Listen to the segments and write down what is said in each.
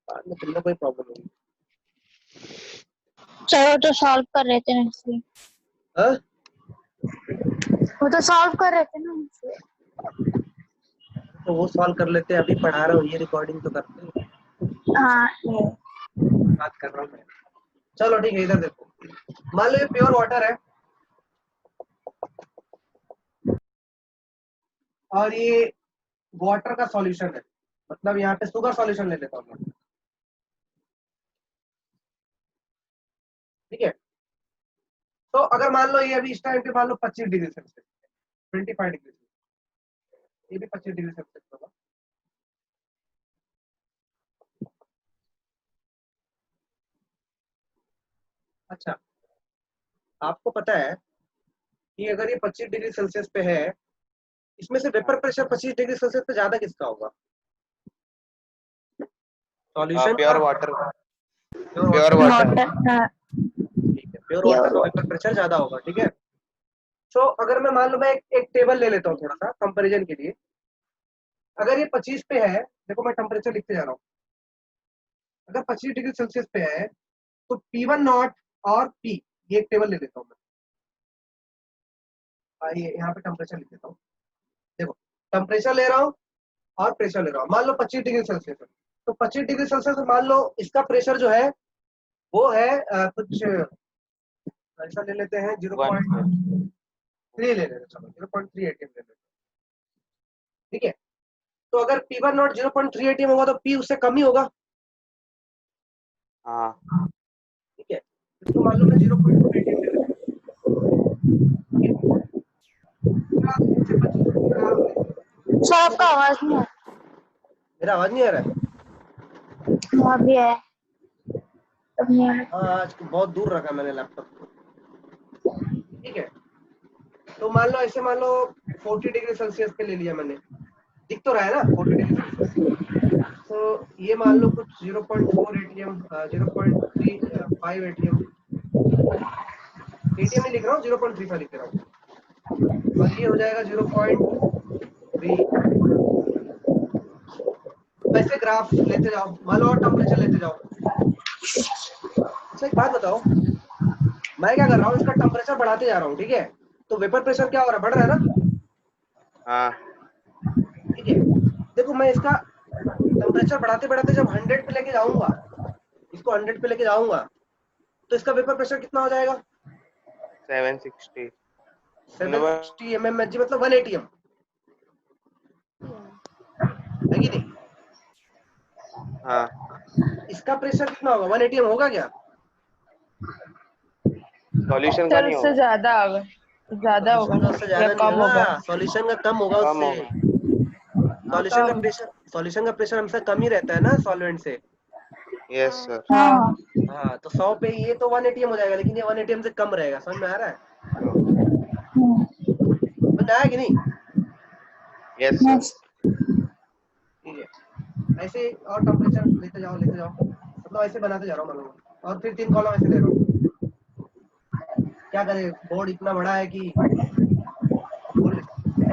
बाद में तुमने कोई प्रॉब्लम होगी। चलो तो सॉल्व कर रहे थे ना इसलिए। हाँ वो तो सॉल्व कर रहे थे ना इसलिए। तो वो सॉल्व कर लेते हैं, अभी पढ़ा रहा हूँ, ये रिकॉर्डिंग तो करते हैं। हाँ बात कर रहा हूँ मैं। चलो ठीक है, इधर देखो, मान लो ये प्योर वाटर है और ये वाटर का सॉल्यूशन है, मतलब यहाँ पे शुगर सॉल्यूशन ले लेता हूँ मैं, ठीक है। तो अगर मान लो ये अभी इस टाइम पे मान लो 25 डिग्री सेल्सियस, 25 डिग्री, ये भी 25 डिग्री सेल्सियस होगा। अच्छा, आपको पता है कि अगर ये 25 डिग्री सेल्सियस पे है, इसमें से वेपर प्रेशर 25 डिग्री सेल्सियस पे ज्यादा किसका होगा? सॉल्यूशन प्योर का, वाटर। Pure water, water. ठीक है, प्योर वाटर का वेपर प्रेशर ज्यादा होगा, ठीक है। तो अगर मैं मान लो मैं एक टेबल ले लेता हूँ थोड़ा सा कंपैरिजन के लिए। अगर ये 25 पे है, देखो मैं टेम्परेचर लिखते जा रहा हूँ, अगर 25 डिग्री सेल्सियस पे है तो P1 नॉट और P, ये एक टेबल ले लेता हूँ मैं, ये यहाँ पे टेम्परेचर लिख देता हूँ। देखो टेम्परेचर ले रहा हूँ और प्रेशर ले रहा हूँ, मान लो 25 डिग्री सेल्सियस है, तो 25 डिग्री सेल्सियस मान लो इसका प्रेशर जो है वो है कुछ ऐसा ले लेते हैं 0.3 ले लेते हैं, चलो 0.3 atm ले लेते हैं, ठीक है। तो अगर P1 नॉट 0.3 atm होगा तो P उससे कम ही होगा, हाँ ठीक है। इसको मान लो मैं 0.2 atm ले लेता हूँ। सर आपका आवाज नहीं आ मेरा आवाज नहीं आ रहा है? रहा भी है तब नहीं आ रहा। हाँ, आज बहुत दूर रखा मैंने लैपटॉप को, ठीक है। तो मान लो ऐसे, मान लो 40 डिग्री सेल्सियस पे ले लिया मैंने, दिख तो रहा है ना 40 डिग्री सेल्सियस। तो ये मान लो कुछ 0.4 atm, 0.35 atm, एटीएम नहीं लिख रहा हूँ, 0.35 लिख रहा हूँ, और ये हो जाएगा 0.3। ऐसे ग्राफ लेते जाओ, मान लो और टेम्परेचर लेते जाओ। अच्छा एक बात बताओ, मैं क्या कर रहा हूँ, इसका टेम्परेचर बढ़ाते जा रहा हूँ, ठीक है। तो वेपर प्रेशर क्या हो रहा है, बढ़ रहा है ना, हाँ ठीक है। देखो मैं इसका टेम्परेचर बढ़ाते बढ़ाते जब 100 पे लेके जाऊंगा, इसको 100 पे लेके जाऊंगा, तो इसका वेपर प्रेशर कितना हो जाएगा? 760 760 mmHg, मतलब 1 atm है कि नहीं? हाँ इसका प्रेशर कितना होगा, 1 atm होगा क्या? सॉल्यूशन का सर नहीं उससे होगा, ज्यादा होगा, ज्यादा होगा सॉल्यूशन का ना उससे या ज्यादा नहीं कम होगा? होगा, सॉल्यूशन का कम होगा कम उससे। होगा। सॉल्यूशन का प्रेशर हमेशा कम ही रहता है ना सॉल्वेंट से। Yes sir. हाँ हाँ, तो 100 पे ये तो 1 atm हो जाएगा, लेकिन ये 1 atm से कम रहेगा, समझ में आ रहा है? समझ में आया कि नहीं? Yes sir. ठीक है, ऐसे और टेम्परेचर लेते जाओ, मतलब ऐसे बनाते जा रहा हूँ मानो, और फिर 3 कॉलम ऐसे ले रहा हूँ। क्या करें, बोर्ड इतना बड़ा है कि बोल नहीं सकते।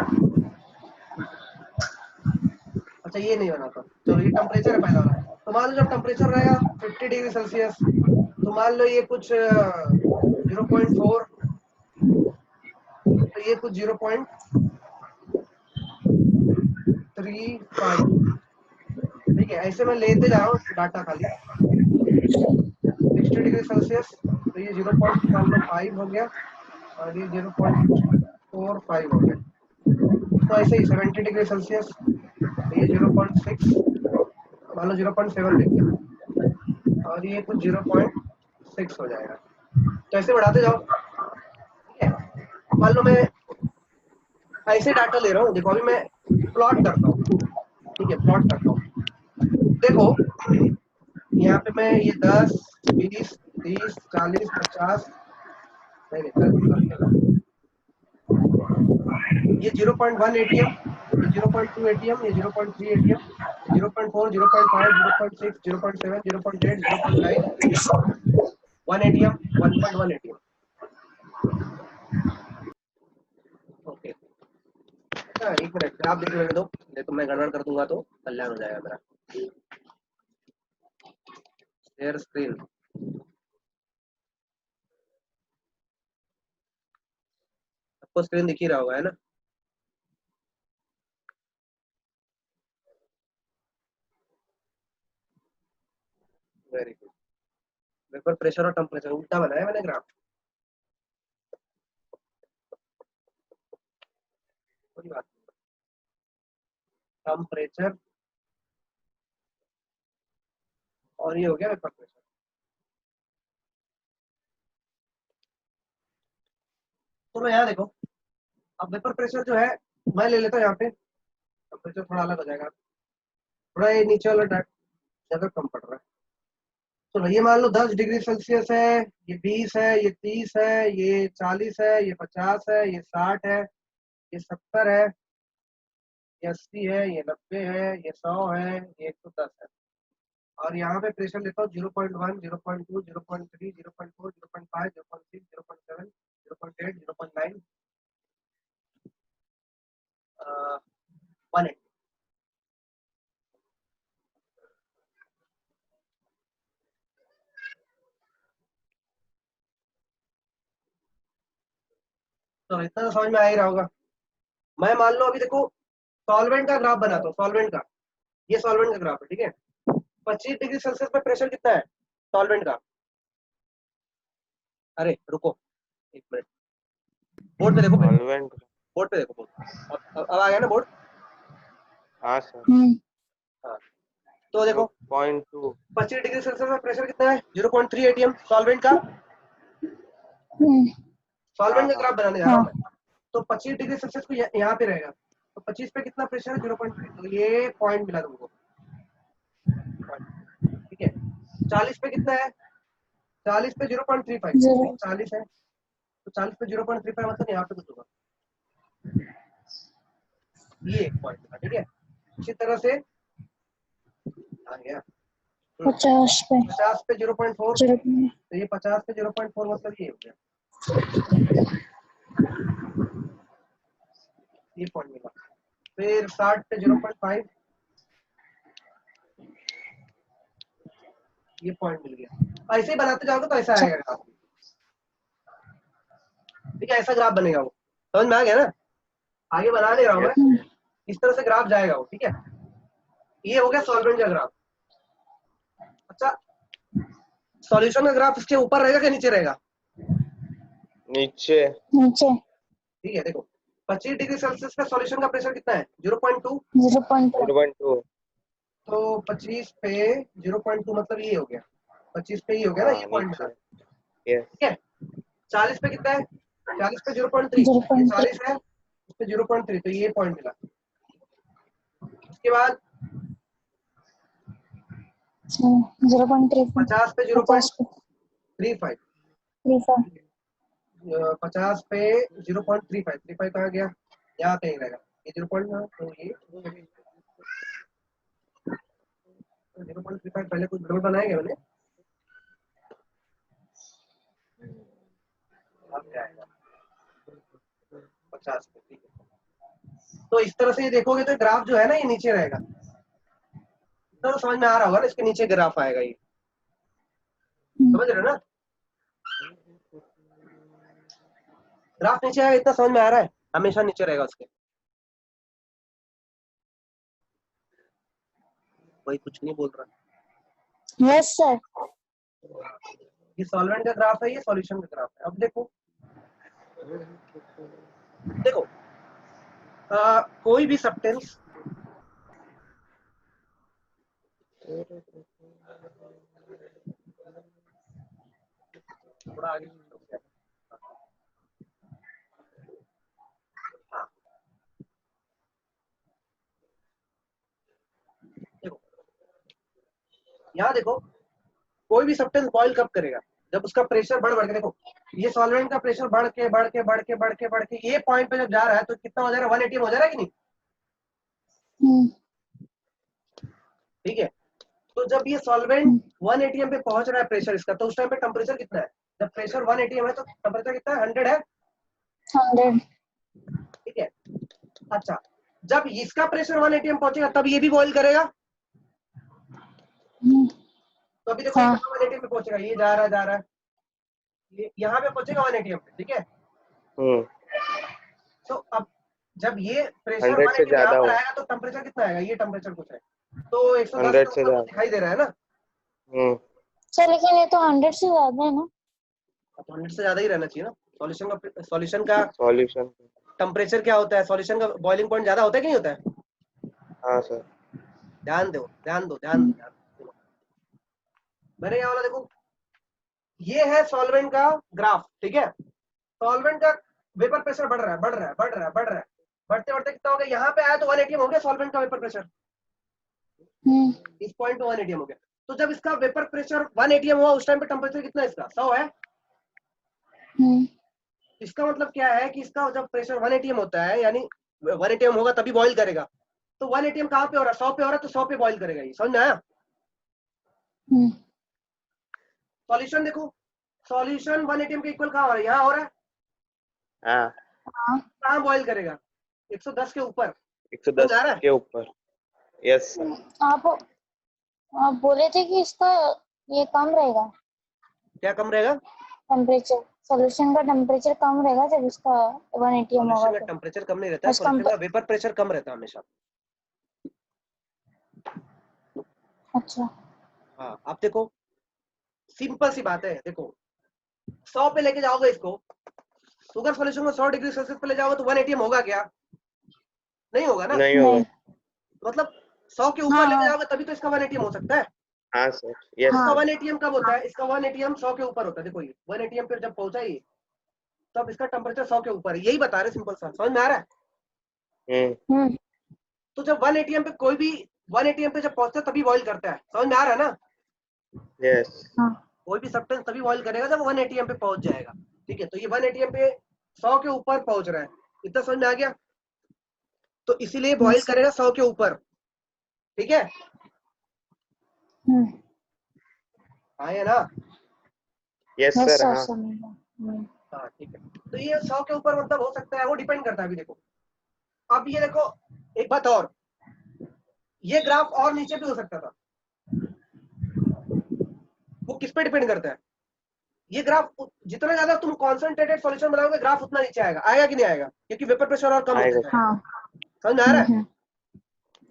अच्छा ये नहीं बनाता, चलो ये टेम्परेचर है पहला वाला। तो मान लो जब टेम्परेचर रहेगा 50 डिग्री सेल्सियस, तो मान लो ये कुछ 0.4, तो ये कुछ 0.35, ठीक है। ऐसे मैं लेते जा रहा हूँ डाटा खाली। 60 डिग्री सेल्सियस तो ये 0.5 हो गया, और ये 0.45 हो गया। तो ऐसे ही 70 डिग्री सेल्सियस तो ये 0.6, मान लो 0.7 ले लिया, और ये कुछ 0.6 हो जाएगा। तो ऐसे बढ़ाते जाओ, ठीक है। मान लो मैं ऐसे डाटा ले रहा हूँ, देखो अभी मैं प्लॉट करता हूँ, ठीक है, प्लॉट करता हूँ। देखो यहाँ पे मैं ये 10, 20, 30, 40, 50, नहीं गलत लगा, ये 0.1 atm, ये 0.2 atm, ये 0.3 atm, 0.4, 0.5, 0.6, 0.7, 0.8, 0.9, 1 atm, 1.1 atm। ओके, एक मिनट आप देख लेने दो, देखो मैं गड़बड़ कर दूंगा तो कल्याण हो जाएगा मेरा। Share screen. आपको स्क्रीन दिख ही रहा होगा, है ना? Very good. वेपर प्रेशर और टेम्परेचर उल्टा बनाया मैंने ग्राफ। कोई बात नहीं। टेम्परेचर और ये हो गया वेपर प्रेशर। तो यहाँ देखो, अब वेपर प्रेशर जो है मैं ले लेता हूँ यहाँ पे, टेम्परेचर थोड़ा अलग हो जाएगा, थोड़ा ये नीचे वाला जगह कम पड़ रहा है। तो ये मान लो 10 डिग्री सेल्सियस है, ये 20 है, ये 30 है, ये 40 है, ये 50 है, ये 60 है, ये 70 है, ये 80 है, ये 90 है, ये 100 है, ये 110 है। और यहाँ पे प्रेशर लेता हूँ 0.1, 0.2, 0.3, 0.4, 0.5, 0.6, 0.7, 0.8, 0.9, 180। तो इतना तो समझ में आ ही रहा होगा। मैं मान लो अभी देखो सॉल्वेंट का ग्राफ बनाता हूँ, सॉल्वेंट का, ये सॉल्वेंट का ग्राफ है, ठीक है। 25 डिग्री सेल्सियस पे प्रेशर कितना है सॉल्वेंट का? अरे रुको एक मिनट, बोर्ड पे देखो, सॉल्वेंट। बोर्ड पे देखो, बोर्ड अब आ गया ना बोर्ड? हाँ सर। हाँ, तो देखो 0.2। 25 डिग्री सेल्सियस में प्रेशर कितना है? 0.3 atm सॉल्वेंट का। सॉल्वेंट का हाँ ग्राफ बनाने जा रहा हूँ मैं। तो 25 डिग्री सेल्सियस को यहाँ पे रहेगा, तो 25 पे कितना प्रेशर है? 0.3। तो ये पॉइंट मिला तुमको, ठीक है। 40 पे कितना है? 40 पे 0.35, 40 है तो 40 पे 0.35 मतलब यहाँ पे कुछ होगा, ये एक पॉइंट मिला, ठीक है। इसी तरह से आ गया 50 पे 50 पे 0.4, तो ये 50 पे 0.4 मतलब ये हो गया, ये पॉइंट मिला। फिर 60 पे 0.5, ये पॉइंट मिल गया। ऐसे ही बनाते जाओगे तो ऐसा आएगा ग्राफ, ठीक है। ऐसा ग्राफ बनेगा वो, समझ में आ गया ना? आगे बना ले रहा हूँ मैं, इस तरह से ग्राफ जाएगा वो, ठीक है। ये हो गया सॉल्वेंट का ग्राफ। अच्छा, सॉल्यूशन का ग्राफ इसके ऊपर रहेगा कि नीचे रहेगा? नीचे। नीचे ठीक है, देखो 25 डिग्री सेल्सियस का सॉल्यूशन का प्रेशर कितना है? 0.2। 0.2 तो 25 पे 0.2 मतलब ये हो गया, 25 पे ये हो गया ना, हाँ ये पॉइंट नीचे। मिला, यस। ठीक है। 40 पे कितना है? 40 पे 0.3, ये 40 है, इस पे 0.3, तो ये पॉइंट मिला। उसके बाद 0.3 50 पे 0.35, 50 पे 0.35, 35 कहाँ गया? यहाँ पे रहेगा, ये 0.9, तो ये 0.35 पहले कुछ गड़बड़ बनाएंगे मैंने, अब जाएगा 50 पे, ठीक है। तो इस तरह से ये देखोगे तो ग्राफ जो है ना ये नीचे रहेगा, तो समझ में आ रहा होगा ना, इसके नीचे ग्राफ आएगा, ये समझ रहे हो ना? ग्राफ नीचे आएगा, इतना समझ में आ रहा है, हमेशा नीचे रहेगा उसके। कोई कुछ नहीं बोल रहा। Yes sir. ये सॉल्वेंट का ग्राफ है, ये सॉल्यूशन का ग्राफ है। अब देखो देखो कोई भी सब्सटेंस, थोड़ा आगे हाँ, देखो यहाँ देखो, कोई भी सब्सटेंस बॉइल कब करेगा? जब उसका प्रेशर बढ़ के, देखो ये सॉल्वेंट का प्रेशर बढ़ के ये पॉइंट पे जब जा रहा है तो कितना हो जा रहा है? 1 atm हो जा रहा है कि नहीं? ठीक है। तो जब ये सॉल्वेंट 1 atm पे पहुंच रहा है प्रेशर इसका, तो उस टाइम पे टेम्परेचर कितना है? जब प्रेशर 1 atm है तो टेम्परेचर कितना है? 100 है, 100 ठीक है। अच्छा, जब इसका प्रेशर 1 atm पहुंचेगा तब ये भी बॉइल करेगा, तो अभी देखो हाँ। ये 180 पे पहुंचेगा, ये जा रहा है, ये यहाँ पे पहुंचेगा 180 पे, ठीक है। तो अब जब ये प्रेशर 100 से 180 यहाँ ज्यादा पर हो, आएगा तो टेम्परेचर कितना आएगा, ये टेम्परेचर कुछ है, तो 110 100 के से ऊपर तो ज्यादा। दिखाई दे रहा है ना। सर लेकिन ये तो 100 से ज्यादा है ना। तो 100 से ज्यादा ही रहना चाहिए ना। सॉल्यूशन का सॉल्यूशन। टेम्परेचर क्या होता है, सॉल्यूशन का बॉइलिंग पॉइंट ज्यादा होता है कि नहीं होता है? हाँ सर। ध्यान दो। मैंने यहाँ वाला देखो, ये है सॉल्वेंट का ग्राफ, ठीक है। सॉल्वेंट का वेपर प्रेशर बढ़ रहा है, बढ़ते बढ़ते कितना हो गया, यहाँ पे आया तो 1 atm हो गया सॉल्वेंट का वेपर प्रेशर, इस पॉइंट पे 1 atm हो गया। तो जब इसका वेपर प्रेशर 1 atm हुआ उस टाइम पे टेम्परेचर कितना है इसका, 100 है। इसका मतलब क्या है कि इसका जब प्रेशर 1 atm होता है, यानी 1 atm होगा तभी बॉइल करेगा, तो 1 atm कहाँ पे हो रहा है, 100 पे हो रहा है, तो 100 पे बॉइल करेगा, ये समझ में आया। सॉल्यूशन देखो, सॉल्यूशन 1 atm के इक्वल कहाँ हो रहा है, यहाँ हो रहा है, हाँ, कहाँ बॉइल करेगा, 110 के ऊपर, समझ 110 आ रहा है। के ऊपर। Yes sir. आप बोले थे कि इसका ये कम रहेगा, क्या कम रहेगा, टेम्परेचर, सॉल्यूशन का टेम्परेचर कम रहेगा जब इसका 1 atm होगा सॉल्यूशन का तो। टेम्परेचर कम नहीं रहता है, बस सॉल्यूशन का वेपर प्रेशर कम रहता है हमेशा। अच्छा। हाँ आप देखो, सिंपल सी बात है, देखो 100 पे लेके जाओगे इसको, शुगर सॉल्यूशन को 100 डिग्री सेल्सियस पे ले जाओगे तो 1 atm होगा क्या, नहीं होगा ना। नहीं होगा। मतलब 100 के ऊपर लेके जाओगे तभी तो इसका 1 atm हो सकता है। हाँ सर। यस इसका सर। 1 atm कब होता है, इसका 1 atm 100 के ऊपर होता है। देखो ये 1 atm पे जब पहुंचा ये, तब इसका टेम्परेचर 100 के ऊपर है, यही बता रहे सिंपल सा, समझ में आ रहा है। तो जब 1 atm पे कोई भी 1 atm पे जब पहुंचता है तभी बॉइल करता है, समझ में आ रहा है ना। यस। कोई भी सब्सटेंस तभी बॉइल करेगा जब 1 atm पे पहुंच जाएगा, ठीक है। तो ये 1 atm पे 100 के ऊपर पहुंच रहा है, इतना समझ में आ गया। तो इसीलिए बॉइल करेगा 100 के ऊपर, ठीक है। आए ना। Yes sir. हाँ हाँ ठीक है। तो ये 100 के ऊपर मतलब हो सकता है, वो डिपेंड करता है। अभी देखो, अब ये देखो एक बात और, ये ग्राफ और नीचे भी हो सकता था, वो किस पे डिपेंड करता है, ये ग्राफ जितना ज्यादा तुम कॉन्सेंट्रेटेड सॉल्यूशन बनाओगे ग्राफ उतना नीचे आएगा, आएगा कि नहीं आएगा, क्योंकि वेपर प्रेशर और कम होता जाएगा। समझ में आ रहा है।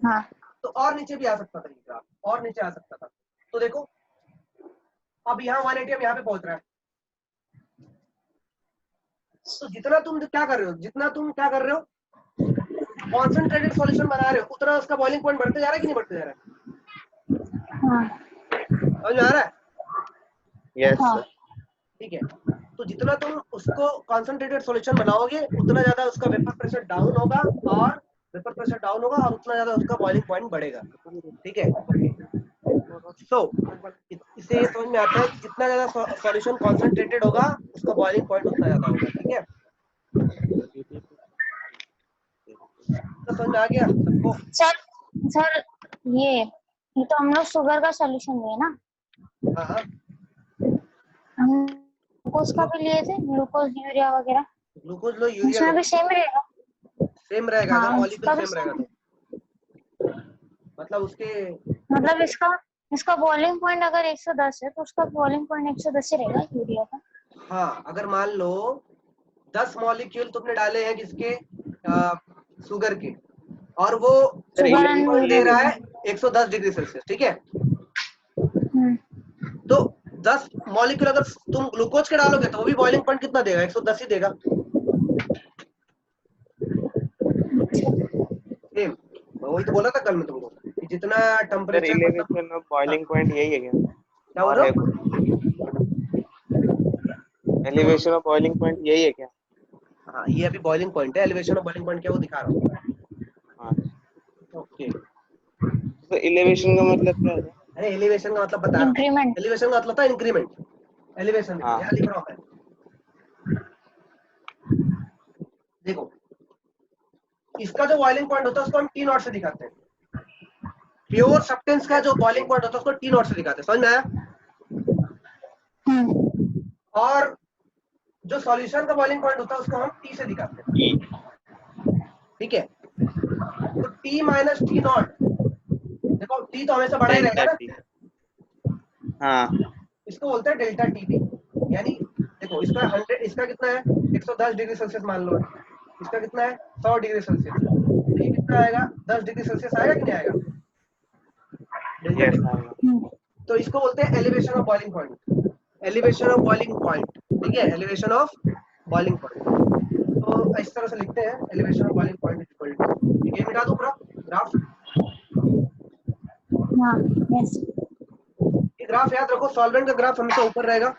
हाँ। तो और नीचे भी आ सकता था ये ग्राफ, और नीचे आ सकता था। तो देखो अब यहाँ 1 atm यहाँ पे पहुंच रहा है, तो जितना तुम क्या कर रहे हो, कॉन्सेंट्रेटेड सॉल्यूशन बना रहे हो, उतना उसका बॉइलिंग पॉइंट बढ़ते जा रहा है कि नहीं बढ़ते जा रहा है, समझ में आ रहा है। Yes sir. ठीक है। तो जितना तुम उसको कॉन्सेंट्रेटेड सॉल्यूशन बनाओगे उतना ज्यादा उसका वेपर प्रेशर डाउन होगा, और उतना ज्यादा उसका बॉइलिंग पॉइंट बढ़ेगा, ठीक है। सो इससे ये समझ में आता है कि जितना ज्यादा सॉल्यूशन कॉन्सेंट्रेटेड होगा उसका बॉइलिंग पॉइंट उतना ज्यादा होगा, ठीक है। तो समझ में आ गया सबको। सर ये तो हम लोग शुगर का सॉल्यूशन लिए ना, हाँ हम ग्लूकोज का भी लिए थे, ग्लूकोज यूरिया वगैरह, ग्लूकोज लो यूरिया उसमें लो, भी सेम रहेगा। सेम रहेगा। हाँ, अगर मॉलिक्यूल उसका भी सेम रहेगा तो मतलब उसके, मतलब इसका बॉइलिंग पॉइंट अगर 110 है तो उसका बॉइलिंग पॉइंट 110 ही रहेगा यूरिया का। हाँ अगर मान लो 10 मॉलिक्यूल तुमने डाले हैं किसके, शुगर के, और वो बॉइलिंग पॉइंट दे रहा है 110 डिग्री सेल्सियस, ठीक है। तो 10 मॉलिक्यूल अगर तुम ग्लूकोज के डालोगे तो वो भी बॉइलिंग पॉइंट कितना देगा, 110 ही देगा, सेम। वही तो बोला था कल मैं तुमको कि जितना सर टेम्परेचर मतलब, एलिवेशन ऑफ बॉइलिंग पॉइंट यही है क्या? क्या बोल और रहे है हो, एलिवेशन ऑफ बॉइलिंग पॉइंट यही है क्या? हाँ ये अभी बॉइलिंग पॉइंट है, एलिवेशन ऑफ बॉइलिंग पॉइंट क्या वो दिखा रहा हूँ। हाँ। ओके, तो एलिवेशन का मतलब क्या है? अरे एलिवेशन का मतलब बता रहा हूँ, इंक्रीमेंट। एलिवेशन का मतलब था इंक्रीमेंट, एलिवेशन हाँ। यहाँ लिख रहा हूँ मैं। देखो इसका जो बॉइलिंग पॉइंट होता है उसको हम टी नॉट से दिखाते हैं, प्योर सब्सटेंस का जो बॉइलिंग पॉइंट होता है उसको टी नॉट से दिखाते हैं, समझ में आया। और जो सॉल्यूशन का बॉइलिंग पॉइंट होता है उसको हम टी से दिखाते हैं, ठीक है। तो टी माइनस टी नॉट, देखो टी तो हमेशा बड़ा ही रहेगा डेल्टा ना, टी। हाँ इसको बोलते हैं डेल्टा टीबी। यानी देखो इसका 100, इसका कितना है 110 डिग्री सेल्सियस मान लो, इसका कितना है 100 डिग्री सेल्सियस, तो ये कितना आएगा 10 डिग्री सेल्सियस आएगा कि नहीं आएगा डेल्टा यस टी। आएगा। तो इसको बोलते हैं elevation of boiling point, elevation of boiling point, ठीक है, एलिवेशन ऑफ बॉइलिंग पॉइंट। तो इस तरह से लिखते हैं elevation of boiling point equal to, ये मिटा दूं पूरा ग्राफ। हाँ यस ये ग्राफ याद रखो, सॉल्वेंट का ग्राफ हमेशा ऊपर रहेगा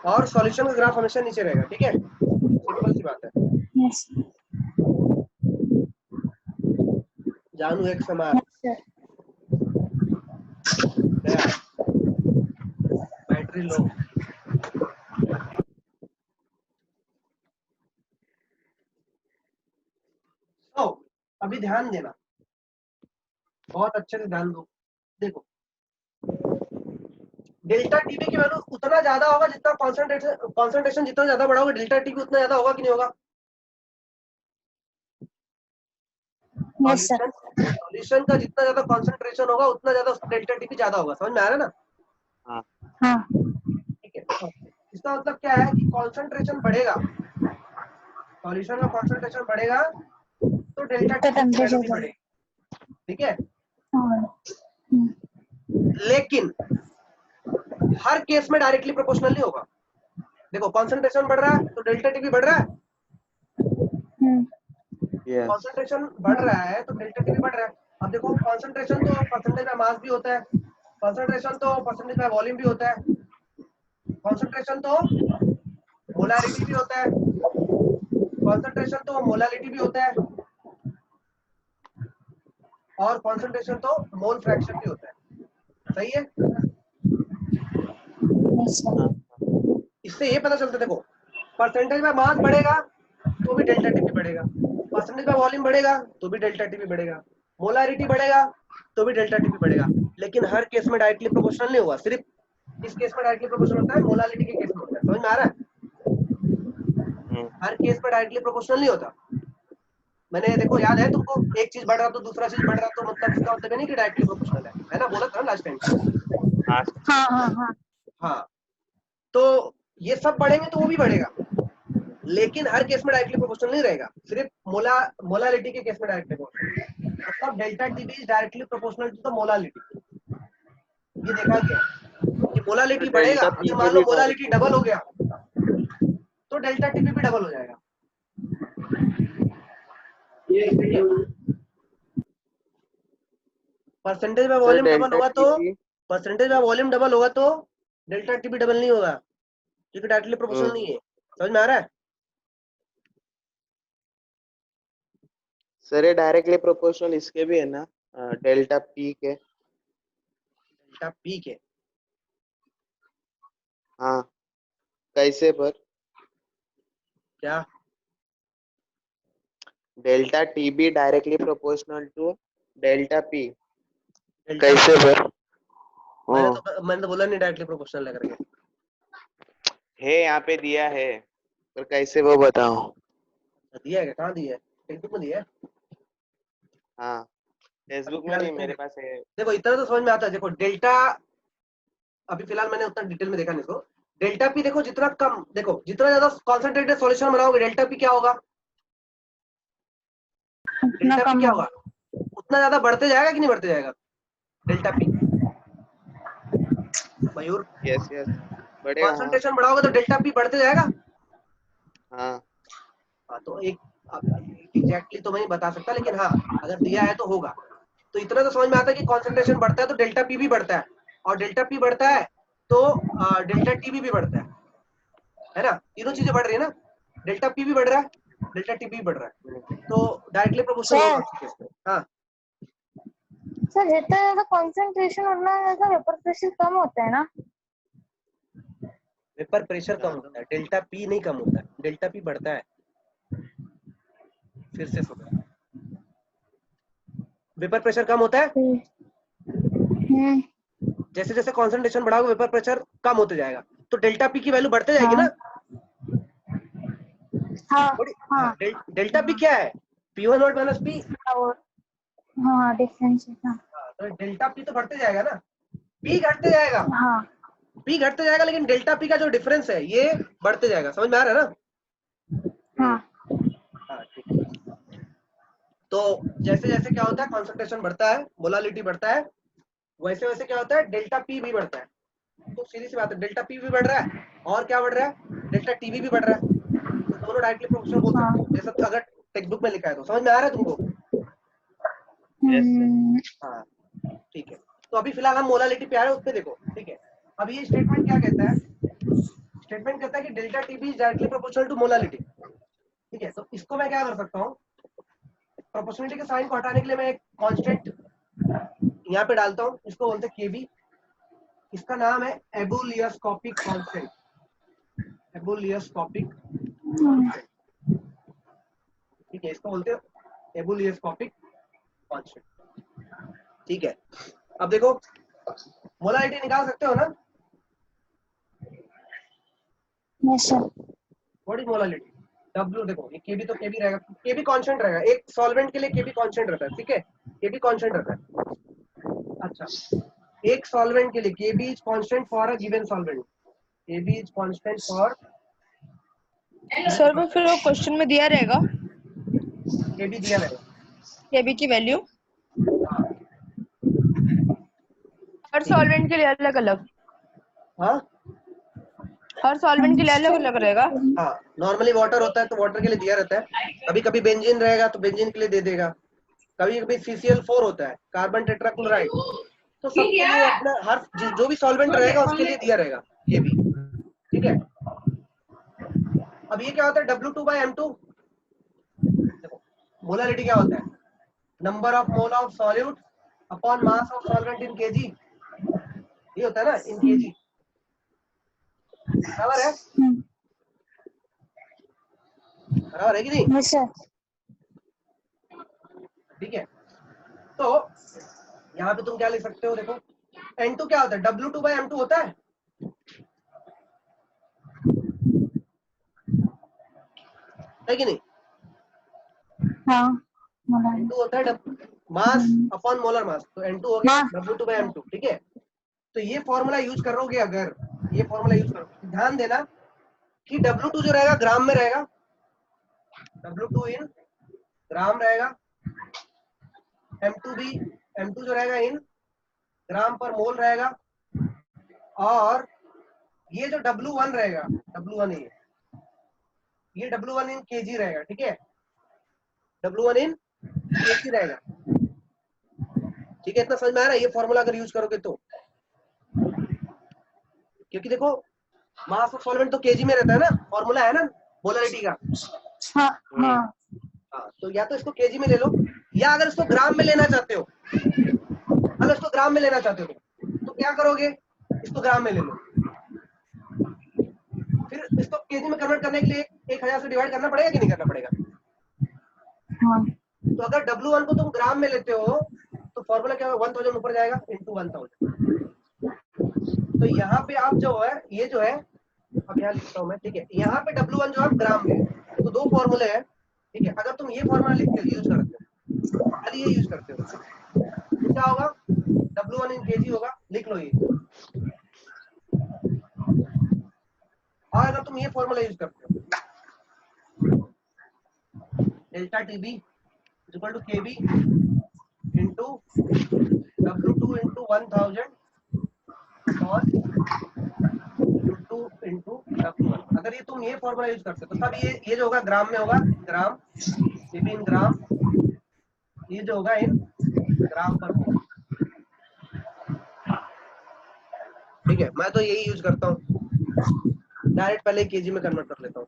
और सॉल्यूशन का ग्राफ हमेशा नीचे रहेगा, ठीक है, सिंपल सी बात है। यस जानू एक समान सर गया, बैटरी लो। तो अभी ध्यान देना, बहुत अच्छे से ध्यान दो। देखो डेल्टा टीबी की वैल्यू उतना ज्यादा होगा जितना कॉन्सेंट्रेशन जितना ज्यादा बढ़ा होगा डेल्टा टीबी उतना ज्यादा होगा कि नहीं होगा? यस सर सॉल्यूशन का जितना ज्यादा कॉन्सेंट्रेशन होगा उतना ज्यादा उसका डेल्टा टीबी ज्यादा होगा, समझ में आ रहा है ना? हाँ हाँ ठीक है, इसका मतलब क्या है कि कॉन्सेंट्रेशन बढ़ेगा, सॉल्यूशन का कॉन्सेंट्रेशन बढ़ेगा तो डेल्टा तो टीबी की वैल्यू भी टेम्परेचर बढ़ेगी, ठीक है। हाँ लेकिन हर केस में डायरेक्टली प्रोपोर्शनल नहीं होगा। देखो कॉन्सेंट्रेशन बढ़ रहा है तो डेल्टा टीबी बढ़ रहा है, यस कॉन्सेंट्रेशन बढ़ रहा है तो डेल्टा टीबी बढ़ रहा है। अब देखो कॉन्सेंट्रेशन तो परसेंटेज बाय मास भी होता है, कॉन्सेंट्रेशन तो परसेंटेज बाय वॉल्यूम भी होता है, कॉन्सेंट्रेशन तो मोलारिटी भी होता है, कॉन्सेंट्रेशन तो मोलालिटी भी होता है, और कॉन्सेंट्रेशन तो मोल फ्रैक्शन भी होता है, सही है। यस सर इससे ये पता चलता है, देखो परसेंटेज बाय मास बढ़ेगा तो भी डेल्टा टीबी बढ़ेगा, परसेंटेज बाय वॉल्यूम बढ़ेगा तो भी डेल्टा टीबी बढ़ेगा, मोलारिटी बढ़ेगा तो भी डेल्टा टीबी बढ़ेगा। लेकिन हर केस में डायरेक्टली प्रोपोर्शनल नहीं होगा, सिर्फ इस केस में डायरेक्टली प्रोपोर्शनल होता है, मोलालिटी के केस में होता है, समझ में आ रहा है? हर केस में डायरेक्टली प्रोपोर्शनल नहीं होता। मैंने देखो याद है तुमको, एक चीज बढ़ रहा तो दूसरा चीज बढ़ रहा तो मतलब इसका मतलब है नहीं कि डायरेक्टली प्रोपोर्शनल है ना, बोला था लास्ट टाइम। हाँ हाँ हाँ हाँ हाँ, तो ये सब बढ़ेंगे तो वो भी बढ़ेगा, लेकिन हर केस में डायरेक्टली प्रोपोर्शनल नहीं रहेगा, सिर्फ मोलालिटी के केस में डायरेक्टली प्रोपोर्शनल। मतलब delta TB is directly proportional to the molality. ये देखा गया कि मोलालिटी तो बढ़ेगा, डेल्टा अगर पी मान को लो भी मोलालिटी डायरेक्टली डबल हो गया तो डेल्टा टीबी भी डबल हो जाएगा। परसेंटेज में सर वॉल्यूम डबल डेल्टा होगा तो टीपी परसेंटेज में वॉल्यूम डबल होगा तो डेल्टा टीबी डबल नहीं होगा, क्योंकि डायरेक्टली प्रोपोर्शनल नहीं है, समझ में आ रहा है? सर ये डायरेक्टली प्रोपोर्शनल इसके भी है ना, डेल्टा पी के। डेल्टा पी के हाँ कैसे पर? क्या? Delta T B directly proportional to delta P, delta कैसे पर? मैंने तो बोला नहीं डायरेक्टली प्रोपोर्शनल है करके। है यहाँ पे दिया है, पर कैसे वो बताओ। दिया है, कहाँ दिया है? टेक्स्ट बुक में दिया है? हाँ फेसबुक में फिलहाल नहीं, इतना मेरे पास है। देखो इतना तो समझ में आता है। देखो डेल्टा, अभी फिलहाल मैंने उतना डिटेल में देखा नहीं इसको। डेल्टा पी देखो जितना कम, देखो जितना ज्यादा कॉन्सेंट्रेटेड सॉल्यूशन बनाओगे डेल्टा पी क्या होगा? उतना डेल्टा पी कम क्या होगा होगा? उतना ज्यादा बढ़ते जाएगा कि नहीं बढ़ते जाएगा डेल्टा पी? मयूर, यस यस बढ़ेगा हाँ। कॉन्सेंट्रेशन बढ़ाओगे तो डेल्टा पी बढ़ते जाएगा। हाँ हाँ तो एक एग्जैक्टली तो मैं नहीं बता सकता, लेकिन हाँ अगर दिया है तो होगा। तो इतना तो समझ में आता है कि कॉन्सेंट्रेशन बढ़ता है तो डेल्टा पी भी बढ़ता है, और डेल्टा पी बढ़ता है तो डेल्टा टी भी बढ़ता है ना? तीनों चीजें बढ़ रही है ना, डेल्टा पी भी बढ़ रहा है, डेल्टा टी भी बढ़ रहा है, तो डायरेक्टली प्रोपोर्शनल होगा सर उस केस में। हाँ सर जितना ज्यादा कंसंट्रेशन उतना ज्यादा वेपर प्रेशर कम होता है ना? वेपर प्रेशर कम होता है, डेल्टा पी नहीं कम होता है, डेल्टा पी बढ़ता है। फिर से सुनो, वेपर प्रेशर कम होता है, जैसे जैसे कॉन्सेंट्रेशन बढ़ाओगे वेपर प्रेशर कम होते जाएगा, तो डेल्टा पी की वैल्यू बढ़ते जाएगी ना। हाँ हाँ, डेल्टा पी क्या है? P1 not minus P. हाँ डिफरेंस है हाँ तो डेल्टा पी तो बढ़ते जाएगा ना, पी घटते जाएगा। हाँ पी घटते जाएगा लेकिन डेल्टा पी का जो डिफरेंस है ये बढ़ते जाएगा, समझ में आ रहा है ना? हाँ हाँ ठीक है। तो जैसे जैसे क्या होता है, कॉन्सेंट्रेशन बढ़ता है, मोलालिटी बढ़ता है, वैसे वैसे क्या होता है, डेल्टा पी भी बढ़ता है। तो सीधी सी बात है, डेल्टा पी भी बढ़ रहा है और क्या बढ़ रहा है, डेल्टा टीवी भी बढ़ रहा है। तो दोनों डायरेक्टली प्रोपोर्शनल बोल सकते हो, जैसा अगर टेक्स्ट बुक में लिखा है तो। समझ में आ रहा है तुमको? Yes sir. हाँ ठीक है। तो अभी फिलहाल हम मोलालिटी पे आ रहे हैं, उस पे देखो, ठीक है। अब ये स्टेटमेंट क्या कहता है, स्टेटमेंट कहता है कि delta TB is directly proportional to molality, ठीक है। तो इसको मैं क्या कर सकता हूँ, प्रोपोर्शनलिटी के साइन को हटाने के लिए मैं एक कांस्टेंट यहाँ पे डालता हूँ, इसको बोलते हैं केबी। इसका नाम है एबुलियोस्कोपिक कांस्टेंट, एबुलियोस्कोपिक कांस्टेंट, ठीक है। इसको बोलते हैं एबुलियोस्कोपिक कांस्टेंट, ठीक है। अब देखो मोलालिटी निकाल सकते हो ना? Yes sir. What is molality? W देखो, ये Kb तो Kb रहेगा, Kb कांस्टेंट रहेगा, एक सॉल्वेंट के लिए Kb कांस्टेंट रहता है, ठीक है। Kb कांस्टेंट रहता है। अच्छा, एक सॉल्वेंट के लिए Kb is constant for a given solvent, Kb is constant for, sir वो फिर वो क्वेश्चन में दिया रहेगा Kb दिया रहेगा। केबी की वैल्यू हाँ हर सॉल्वेंट के लिए अलग अलग, हाँ हर सॉल्वेंट के लिए अलग अलग रहेगा। हाँ, नॉर्मली वाटर होता है तो वाटर के लिए दिया रहता है, कभी कभी बेंजीन रहेगा तो बेंजीन के लिए दे देगा, कभी कभी CCl4 होता है, कार्बन टेट्राक्लोराइड, तो सबके लिए अपना हर जो भी सॉल्वेंट रहेगा उसके लिए दिया रहेगा ये भी, ठीक है। अब ये क्या होता है W2/M2, देखो मोलालिटी क्या होता है, number of mole of solute upon mass of solvent in KG, ये होता है ना, इन केजी, बराबर है? बराबर है कि नहीं? Yes sir. ठीक है। तो यहाँ पे तुम क्या लिख सकते हो, देखो N2 क्या होता है, W2/M2 होता है, है कि नहीं? हाँ N2 होता है मास अपॉन मोलर मास, तो N2 हो गया W2/M2, ठीक है। तो ये फॉर्मूला यूज करोगे, अगर ये फॉर्मूला यूज करोगे, ध्यान देना कि W2 जो रहेगा ग्राम में रहेगा, W2 इन ग्राम रहेगा, M2 जो रहेगा इन ग्राम पर मोल रहेगा, और ये जो W1 रहेगा, W1 ये W1 इन केजी रहेगा, ठीक है। W1 इन केजी रहेगा, ठीक है। इतना समझ में आ रहा है ये फॉर्मूला अगर यूज करोगे तो? क्योंकि देखो मास ऑफ सॉल्वेंट तो केजी में रहता है ना, फॉर्मूला है ना मोलारिटी का। हाँ हाँ हाँ, तो या तो इसको केजी में ले लो, या अगर इसको ग्राम में लेना चाहते हो, अगर इसको ग्राम में लेना चाहते हो तो क्या करोगे, इसको ग्राम में ले लो, फिर इसको केजी में कन्वर्ट करने के लिए 1000 से डिवाइड करना पड़ेगा कि नहीं करना पड़ेगा? हाँ तो अगर W1 को तुम ग्राम में लेते हो तो फॉर्मूला क्या होगा, 1000 ऊपर जाएगा इंटू 1000। तो यहाँ पे आप जो है, ये जो है, अब यहाँ लिखता हूँ मैं, ठीक है। यहाँ पे W1 जो आप ग्राम में, तो दो फॉर्मूले हैं, ठीक है। अगर तुम ये फॉर्मूला लिखते हो, यूज करते हो, खाली ये यूज करते हो, तो क्या होगा, W1 इन केजी होगा, लिख लो ये। और अगर तुम ये फॉर्मूला यूज करते हो, delta TB equal to KB into W2 into 1000 upon U2 into W1, अगर ये तुम ये फॉर्मूला यूज करते हो तो सब ये जो होगा ग्राम में होगा, ग्राम, ये भी इन ग्राम, ये जो होगा इन ग्राम पर मोल, ठीक है। मैं तो यही यूज करता हूँ, डायरेक्ट पहले केजी में कन्वर्ट कर लेता हूँ,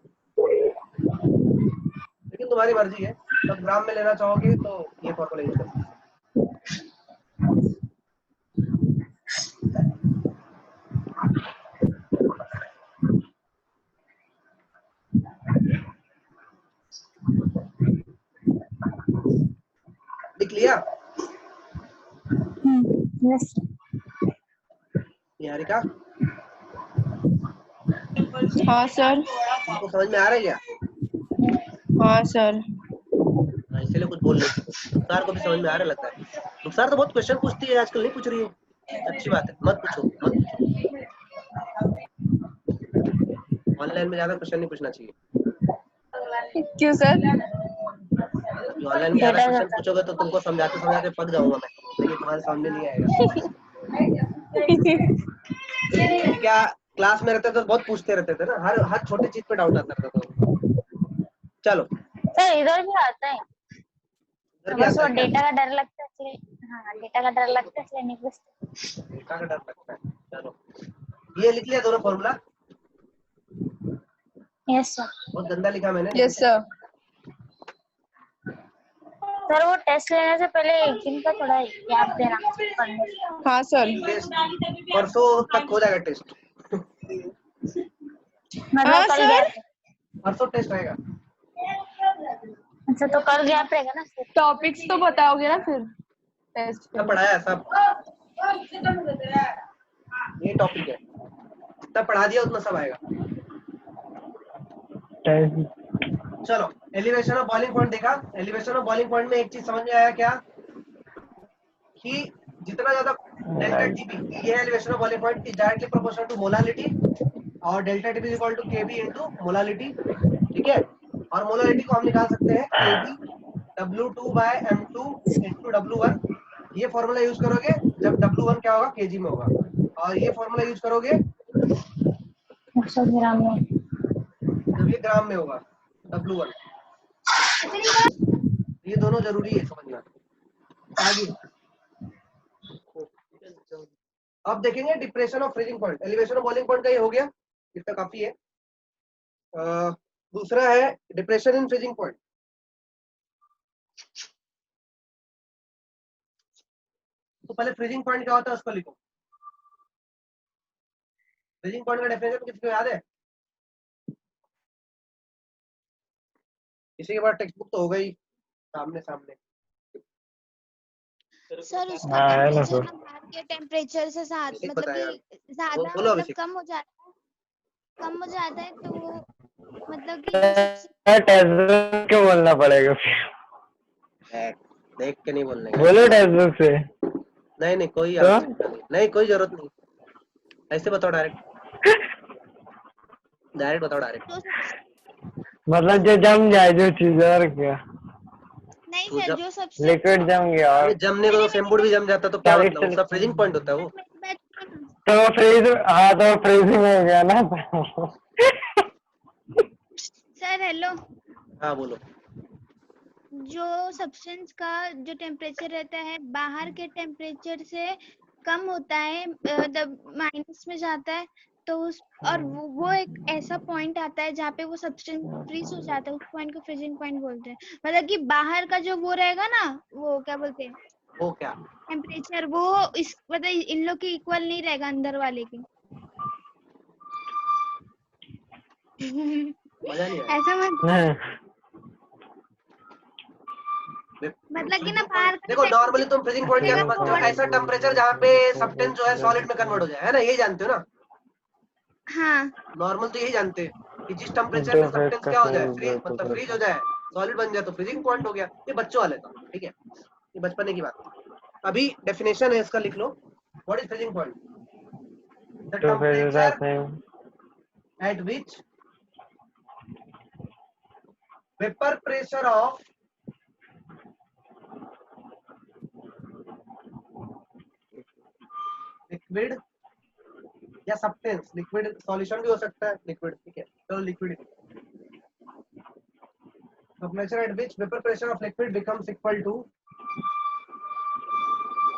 लेकिन तुम्हारी मर्जी है, तब ग्राम में लेना चाहोगे तो ये फॉर्मूला यूज कर सकते हो। लिख लिया यस निहारिका? हाँ सर। तुमको समझ में आ रहा है क्या? हाँ सर। इसलिए कुछ बोल नहीं सकते। नुकसार को भी समझ में आ रहा लगता है। नुकसार तो बहुत क्वेश्चन पूछती है आजकल, नहीं पूछ रही है, अच्छी बात है, मत पूछो मत पूछो। ऑनलाइन में ज्यादा क्वेश्चन नहीं पूछना चाहिए। क्यों सर? ऑनलाइन में ज्यादा क्वेश्चन पूछोगे तो तुमको समझाते समझाते पक जाऊंगा मैं, लेकिन तुम्हारे सामने नहीं आएगा। क्या क्लास में रहते तो बहुत पूछते रहते थे ना, हर छोटी चीज पे डाउट आता था। तो चलो सर इधर भी आता है, इधर भी बस आता वो है क्या? डेटा का डर लगता है इसलिए। हाँ डेटा का डर लगता है इसलिए नहीं पूछते। डेटा का डर लगता है। चलो ये लिख लिया दोनों फॉर्मूला। Yes sir. बहुत गंदा लिखा मैंने। Yes sir. सर वो टेस्ट लेने से पहले एक दिन का थोड़ा याद देना पढ़ने से। हाँ सर। टेस्ट परसों तक हो जाएगा टेस्ट। मतलब हाँ कल सर। गैप है। परसों टेस्ट रहेगा। अच्छा तो कल गैप रहेगा ना सर। टॉपिक्स तो बताओगे ना फिर टेस्ट क्या के? पढ़ाया सब? ये टॉपिक है, जितना पढ़ा दिया उतना सब आएगा। चलो एलिवेशन ऑफ बॉइलिंग पॉइंट देखा। एलिवेशन ऑफ बॉइलिंग पॉइंट में एक चीज समझ में आया क्या, कि जितना ज्यादा डेल्टा टीबी, ये elevation of boiling point is directly proportional to molality, और delta TB is equal to KB into molality. ठीक है, और मोलालिटी को हम निकाल सकते हैं केबी W2 bye M2 into W1। ये फॉर्मूला यूज करोगे जब W1 क्या होगा, केजी में होगा, और ये फॉर्मूला यूज करोगे 100 ग्राम में। जब ये ग्राम में होगा W1। ये दोनों जरूरी है समझना। आगे अब देखेंगे depression of freezing point. Elevation of boiling point का ये हो गया, इतना काफी है। दूसरा है डिप्रेशन इन फ्रीजिंग पॉइंट। तो पहले फ्रीजिंग पॉइंट क्या होता है उसको लिखो। फ्रीजिंग पॉइंट का डेफिनेशन किसी को याद है? किसी के पास टेक्स्ट बुक तो होगा ही सामने सामने। सर उसका हाँ है ना टेम्परेचर सर। ना बाहर के टेम्परेचर से साथ अभिषेक मतलब बताया। कि ज्यादा बोलो मतलब अभिषेक। कम हो जाता है तो वो मतलब कि जो सबसे टेक्स्ट क्यों बोलना पड़ेगा फिर? देख के नहीं बोलने का। बोलो टेक्स्ट बुक से। नहीं कोई तो आवश्यकता नहीं, कोई जरूरत नहीं। ऐसे बताओ डायरेक्ट बताओ डायरेक्ट। जो सबसे मतलब जो जम जाए जो चीज, और क्या? नहीं तो सर जब जो सबसे लिक्विड जम गया अरे और जमने को तो सेम्बुड भी जम जाता तो क्या सॉलिड मतलब, से उसका फ्रीजिंग पॉइंट होता है वो। मेरी बात सुनो ना। तो फ्रीज, हाँ तो फ्रीजिंग हो गया ना तो। सर हेलो, हाँ बोलो। जो सब्सटेंस का जो टेम्परेचर रहता है बाहर के टेम्परेचर से कम होता है, मतलब माइनस में जाता है, तो उस और वो एक ऐसा पॉइंट आता है जहाँ पे वो सब्सटेंस फ्रीज हो जाता है, उस पॉइंट को फ्रीजिंग पॉइंट बोलते हैं। मतलब कि बाहर का जो वो रहेगा ना, वो क्या बोलते हैं वो क्या? टेम्परेचर, वो इस मतलब इन लोग के इक्वल नहीं रहेगा अंदर वाले के। मजा नहीं आया। ऐसा मत मतलब कि ना बाहर का देखो नॉर्मली तुम फ्रीजिंग पॉइंट क्या रहेगा समझते वो हो, ऐसा टेम्परेचर जहाँ पे सब्सटेंस जो है सॉलिड में कन्वर्ट हो जाए, है ना, यही जानते हो ना। हाँ नॉर्मल तो यही जानते हैं कि जिस टेम्परेचर पे तो फिर सब्सटेंस क्या हो जाए, फ्रीज मतलब फ्रीज हो जाए, सॉलिड बन जाए तो फ्रीजिंग पॉइंट हो गया। ये बच्चों वाले था, ठीक है, ये बचपने की बात थी। अभी डेफिनेशन है इसका, लिख लो। What is freezing point? The तो फिर temperature at which vapor pressure of liquid या सब्सटेंस, लिक्विड सॉल्यूशन भी हो सकता है, लिक्विड, ठीक है, चलो liquid. Temperature at which vapor pressure of liquid becomes equal to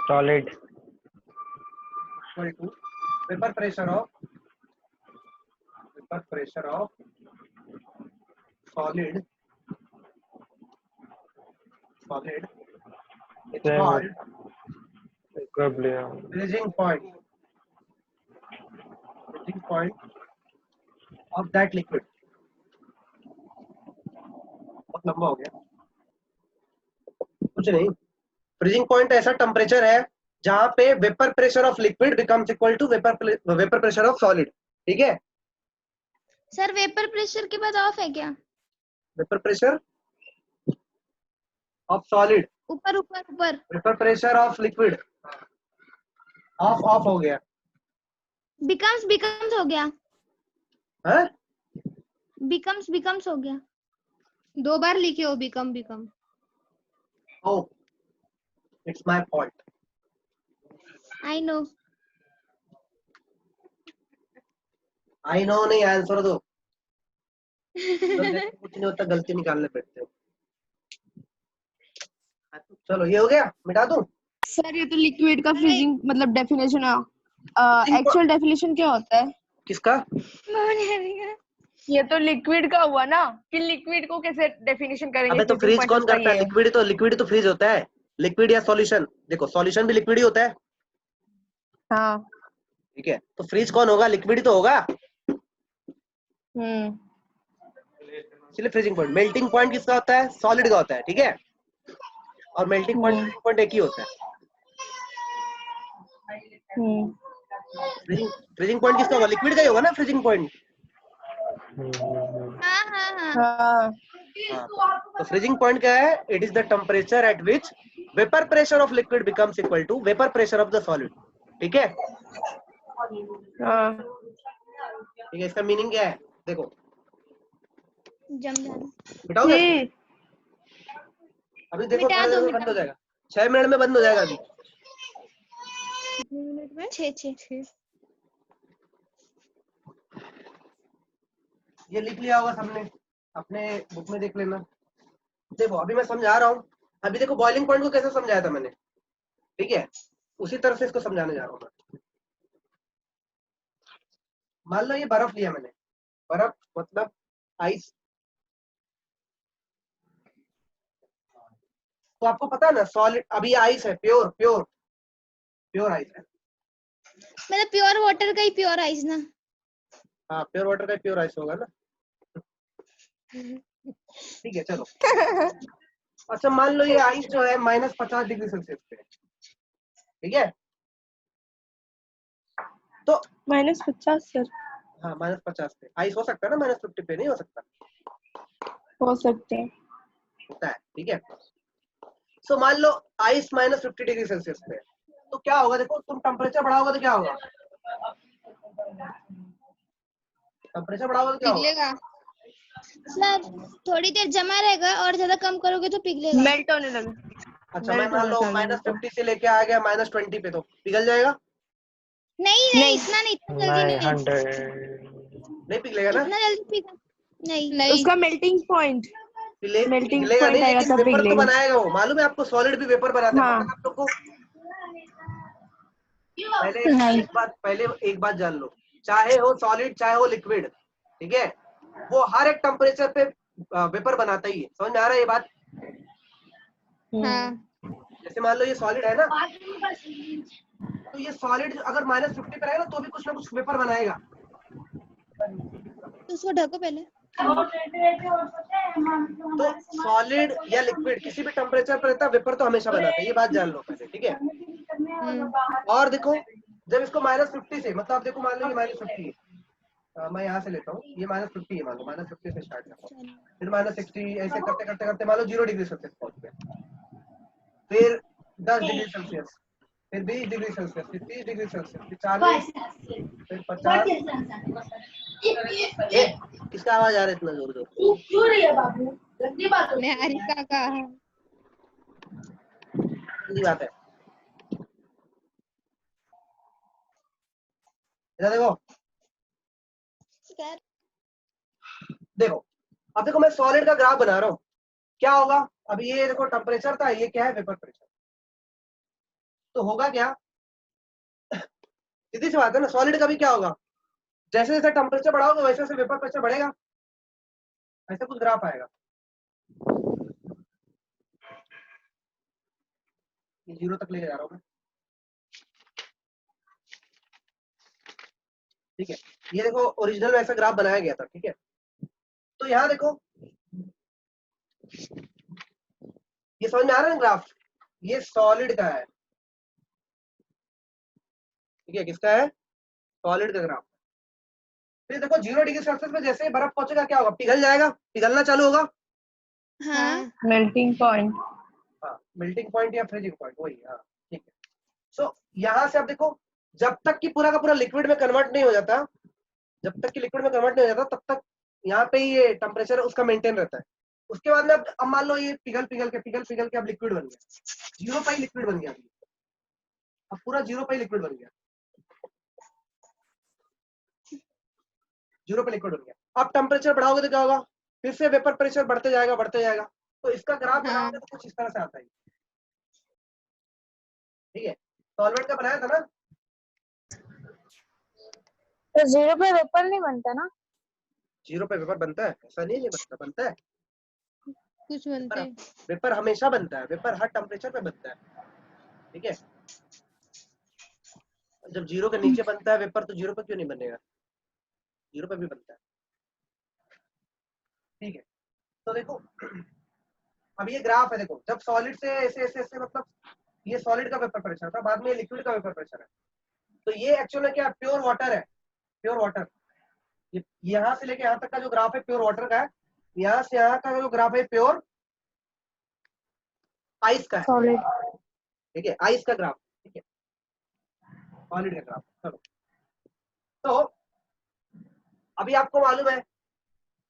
solid vapor pressure of solid it's called freezing point of that liquid। बहुत लंबा हो गया, कुछ नहीं। फ्रीजिंग पॉइंट ऐसा टेम्परेचर है जहां पे vapour pressure of liquid becomes equal to vapour pressure of solid, ठीक है। सर वेपर प्रेशर के बाद ऑफ है क्या? वेपर प्रेशर ऑफ सॉलिड, ऊपर ऊपर ऊपर vapour pressure of liquid of हो गया बिकम्स हो गया। है। बिकम्स हो गया। 2 बार लिखे हो become. Oh, it's my fault. I know. I know नहीं, आंसर दो। कुछ नहीं होता, गलती निकालने बैठते हो। चलो ये हो गया, मिटा दूं? सर ये तो लिक्विड का फ्रीजिंग मतलब डेफिनेशन है। Freezing एक्चुअल डेफिनेशन क्या होता है? किसका? ये तो लिक्विड का हुआ ना, कि लिक्विड को कैसे डेफिनेशन करेंगे? अबे तो freezing फ्रीज point कौन उसका करता है? ये लिक्विड तो फ्रीज होता है। लिक्विड या सॉल्यूशन, देखो सॉल्यूशन भी लिक्विड ही होता है, हाँ। ठीक है? तो फ्रीज कौन होगा? लिक्विड ही तो होगा। इसलिए फ्रीजिंग पॉइंट। मेल्टिंग पॉइंट किसका होता है? सॉलिड का होता है, ठीक है? और मेल्टिंग पॉइंट एक ही होता है। फ्रीजिंग पॉइंट किसका होगा? लिक्विड का ही होगा ना फ्रीजिंग पॉइंट। हाँ हाँ हाँ। हाँ। तो फ्रीजिंग पॉइंट क्या है? It is the temperature at which vapour pressure of liquid becomes equal to vapour pressure of the solid, ठीक है? हाँ। ठीक है, इसका मीनिंग क्या है? देखो जम जाना। मिटाओगे इसको? अभी देखो मिटा थोड़ी दो, देर में मिटा बंद हो जाएगा, 6 मिनट में बंद हो जाएगा। अभी कितने मिनट में? 6 ये लिख लिया होगा सबने, अपने बुक में देख लेना। देखो अभी मैं समझा रहा हूँ। अभी देखो बॉइलिंग पॉइंट को कैसे समझाया था मैंने, ठीक है? उसी तरह से इसको समझाने जा रहा हूँ मैं। मान लो ये बर्फ लिया मैंने, बर्फ मतलब आइस। तो आपको पता है ना सॉलिड, अभी आइस है, प्योर आइस है। मतलब प्योर वाटर का ही प्योर आइस ना? हाँ, प्योर वाटर का प्योर आइस होगा ना, ठीक है? चलो अच्छा मान लो ये आइस जो है -50 डिग्री सेल्सियस पे है, ठीक है? तो -50 सर? हाँ -50 पे आइस हो सकता है ना, -50 पे नहीं हो सकता? हो सकते हैं। होता है, ठीक है? सो मान लो आइस -50 डिग्री सेल्सियस पे है, तो क्या होगा? देखो तुम टेम्परेचर बढ़ाओगे तो क्या होगा? टेम्परेचर बढ़ाओगे तो क्या होगा? पिघलेगा। सर थोड़ी देर जमा रहेगा और ज्यादा कम करोगे तो पिघलेगा। मेल्ट होने लगे। अच्छा मैं मान लो -50 से लेके आ गया -20 पे, तो पिघल जाएगा? नहीं नहीं, इतना नहीं, इतना जल्दी नहीं, 900 नहीं पिघलेगा ना? इतना जल्दी पिघल नहीं। नहीं। उसका मेल्टिंग पॉइंट पिघलेगा नहीं, आएगा लेकिन तब वेपर तो पिघलेगा। बनाएगा वो। मालूम है आपको सॉलिड भी वेपर बनाता है, हाँ। पता है आप लोग को? नहीं। पहले एक बात जान लो, चाहे हो सॉलिड चाहे हो लिक्विड, ठीक है? वो हर एक टेम्परेचर पे वेपर बनाता ही है। समझ में आ रहा है ये बात? हाँ। जैसे मान लो ये सॉलिड है ना, तो ये सॉलिड अगर -50 पे रहेगा तो भी कुछ ना कुछ वेपर बनाएगा। तो उसको ढको पहले। तो सॉलिड या लिक्विड किसी भी टेम्परेचर पर रहता है, वेपर तो हमेशा बनाता है, ये बात जान लो पहले, ठीक है? और देखो जब इसको -50 से, मतलब देखो मान लो ये -50 है, मैं यहाँ से लेता हूँ, ये -50 है, मान लो -50 से स्टार्ट करता हूँ, फिर -60, ऐसे करते करते करते मान लो 0 डिग्री सेल्सियस पहुंच गए, फिर 10 डिग्री सेल्सियस, फिर 20 डिग्री सेल्सियस, फिर 30 डिग्री सेल्सियस, फिर 40, फिर 50। किसका आवाज आ रहा है इतना जोर जोर? निहारिका का। सीधी बात है। इधर देखो, देखो अब देखो मैं सॉलिड का ग्राफ बना रहा हूँ, क्या होगा? अब ये देखो टेम्परेचर था, ये क्या है? Vapour pressure. तो होगा क्या? सीधी सी बात है ना, सॉलिड का भी क्या होगा? जैसे जैसे टेम्परेचर बढ़ाओगे वैसे वैसे वेपर प्रेशर बढ़ेगा, ऐसा कुछ ग्राफ आएगा। ये 0 तक लेके जा रहा हूँ मैं, ठीक है? ये देखो ओरिजिनल में ऐसा ग्राफ बनाया गया था, ठीक है? तो यहाँ देखो, ये समझ में आ रहा है ना ग्राफ? ये सॉलिड का है, ठीक है? किसका है? सॉलिड का ग्राफ। फिर देखो 0 डिग्री सेल्सियस में जैसे ही बर्फ पहुंचेगा क्या होगा? पिघल जाएगा, पिघलना चालू होगा। हाँ। Melting point. हाँ, मेल्टिंग पॉइंट या फ्रीजिंग पॉइंट, वही। हाँ ठीक है। सो यहाँ से अब देखो, जब तक कि पूरा का पूरा लिक्विड में कन्वर्ट नहीं हो जाता, तब तक यहाँ पे ये टेम्परेचर उसका मेंटेन रहता है। उसके बाद में अब मान लो ये पिघल के अब लिक्विड बन गया, 0 पे लिक्विड बन गया, अब पूरा 0 पे लिक्विड बन गया, 0 पे लिक्विड बन गया। अब टेम्परेचर बढ़ाओगे तो क्या होगा, फिर से वेपर प्रेशर बढ़ते जाएगा। तो इसका ग्राफ बनाओगे तो कुछ इस तरह से आता है, ठीक है। सॉल्वेंट का बनाया था ना, तो 0 पे वेपर नहीं बनता ना? 0 पे वेपर बनता है, ऐसा नहीं है बनता है। कुछ बनते हैं। वेपर हमेशा बनता है, वेपर हर टेम्परेचर पे बनता है, ठीक है। जब 0 के नीचे बनता है वेपर तो 0 पे क्यों नहीं बनेगा, 0 पे भी बनता है, ठीक है। तो देखो अब ये ग्राफ है, देखो जब सॉलिड से ऐसे मतलब ये सॉलिड का वेपर प्रेशर था, बाद में लिक्विड का वेपर प्रेशर है। तो ये एक्चुअल में क्या, प्योर वाटर है, प्योर वाटर। यहाँ से लेके यहाँ तक का जो ग्राफ है प्योर वाटर का है, यहाँ से यहाँ का जो ग्राफ है प्योर आइस का है, सॉलिड। ठीक है, आइस का ग्राफ, ठीक है, सॉलिड का ग्राफ। चलो तो अभी आपको मालूम है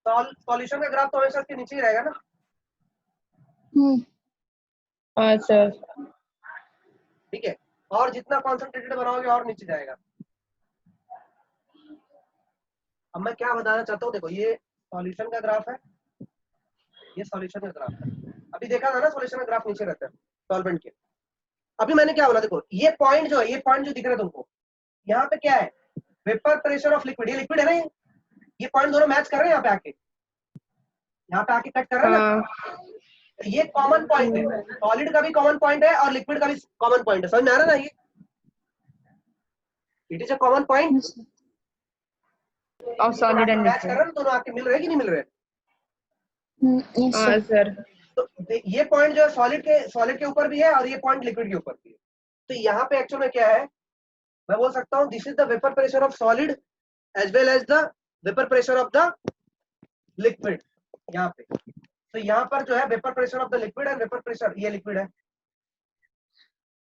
सॉल्यूशन का ग्राफ तो हमेशा इसके नीचे ही रहेगा ना। हाँ सर। ठीक है, और जितना कॉन्सेंट्रेटेड बनाओगे और नीचे जाएगा। अब मैं क्या बताना चाहता हूँ, देखो ये सॉल्यूशन का ग्राफ है, ये सॉल्यूशन का ग्राफ है। अभी देखा था ना सॉल्यूशन का ग्राफ नीचे रहता है सॉल्वेंट के। अभी मैंने क्या बोला, देखो ये पॉइंट जो है, ये पॉइंट जो दिख रहा है तुमको, यहाँ पे क्या है, वेपर प्रेशर ऑफ लिक्विड, ये लिक्विड है ना, ये पॉइंट दोनों मैच कर रहे हैं, यहाँ पे आके कट कर रहे हैं ना। ये कॉमन पॉइंट है, सॉलिड का भी कॉमन पॉइंट है और लिक्विड का भी कॉमन पॉइंट है, समझ में आ रहा है ना। ये it is a common point और सॉलिड एंड मैच कर रहे हैं, दोनों आके मिल रहे कि नहीं मिल रहे। हाँ सर। तो ये पॉइंट जो है सॉलिड के ऊपर भी है और ये पॉइंट लिक्विड के ऊपर भी है। तो यहाँ पे एक्चुअल में क्या है, मैं बोल सकता हूँ this is the vapour pressure of solid as well as the vapour pressure of the liquid यहाँ पे। तो यहाँ पर जो है vapour pressure of the liquid and vapour pressure, ये लिक्विड है,